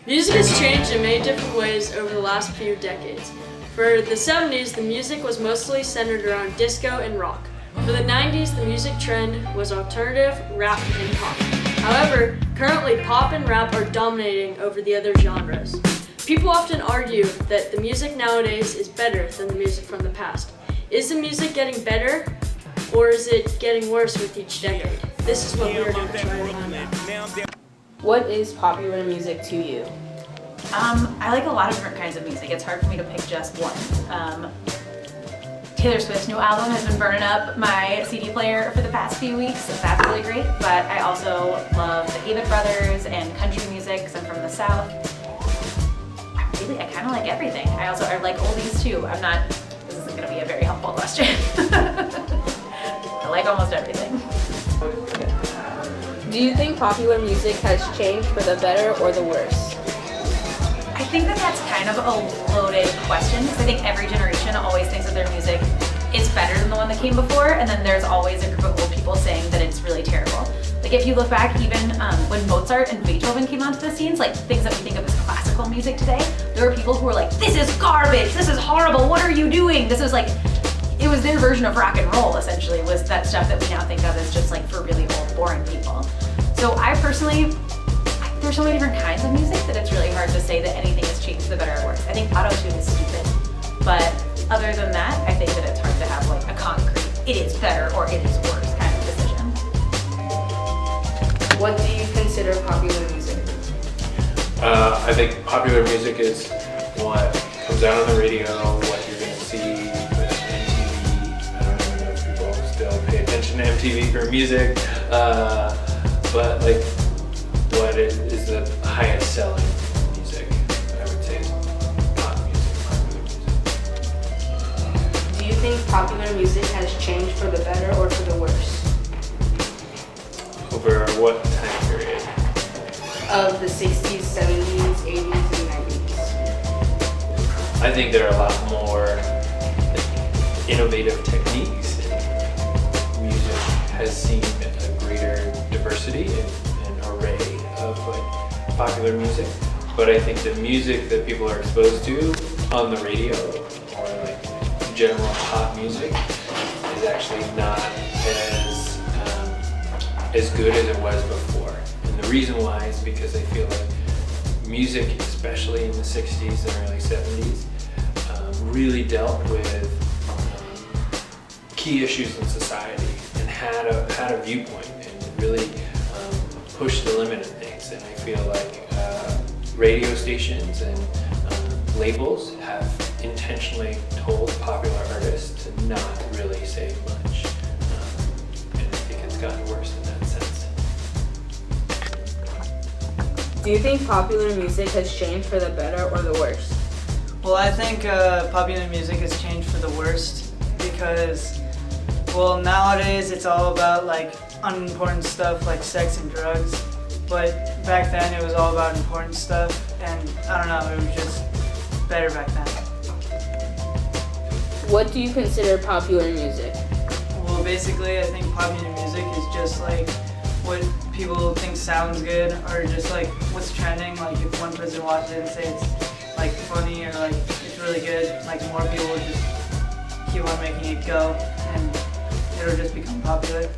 Music has changed in many different ways over the last few decades. For the 70s, the music was mostly centered around disco and rock. For the 90s, the music trend was alternative, rap, and pop. However, currently pop and rap are dominating over the other genres. People often argue that the music nowadays is better than the music from the past. Is the music getting better, or is it getting worse with each decade? This is what we're going to try to find out. What is popular music to you? I like a lot of different kinds of music. It's hard for me to pick just one. Taylor Swift's new album has been burning up my CD player for the past few weeks, so that's really great. But I also love the Avett Brothers and country music because I'm from the South. I kind of like everything. I like oldies too. This isn't going to be a very helpful question. I like almost everything. Do you think popular music has changed for the better or the worse? I think that's kind of a loaded question because I think every generation always thinks that their music is better than the one that came before, and then there's always a group of old people saying that it's really terrible. Like if you look back even when Mozart and Beethoven came onto the scenes, like things that we think of as classical music today, there were people who were like, this is garbage, this is horrible, what are you doing? This is like, it was their version of rock and roll essentially, was that stuff that we now think of as just like for really old, boring people. So I personally, there's so many different kinds of music that it's really hard to say that anything has changed for the better or worse. I think auto-tune is stupid, but other than that, I think that it's hard to have like a concrete, it is better or it is worse kind of decision. What do you consider popular music? I think popular music is what comes out on the radio, what you're going to see with MTV. I don't even know if people still pay attention to MTV for music, but like what is the highest selling music, I would say, is pop music, popular music. Do you think popular music has changed for the better or for the worse? Over what time period? Of the 60s, 70s, 80s, and 90s. I think there are a lot more innovative techniques. Music has seen a greater diversity and array of like popular music, but I think the music that people are exposed to on the radio or like general pop music is actually not as good as it was before. And the reason why is because I feel like music, especially in the 60s and early 70s, really dealt with key issues in society and had a viewpoint and really pushed the limit of things. And I feel like radio stations and labels have intentionally told popular artists to not really say much. And I think it's gotten worse in that sense. Do you think popular music has changed for the better or the worse? Well, I think popular music has changed for the worst because, well, nowadays it's all about like unimportant stuff like sex and drugs, but back then it was all about important stuff, and I don't know, it was just better back then. What do you consider popular music? Well, basically I think popular music is just like what people think sounds good, or just like what's trending. Like if one person watches it and say it's like funny or like it's really good, like more people will just keep on making it go and it'll just become popular.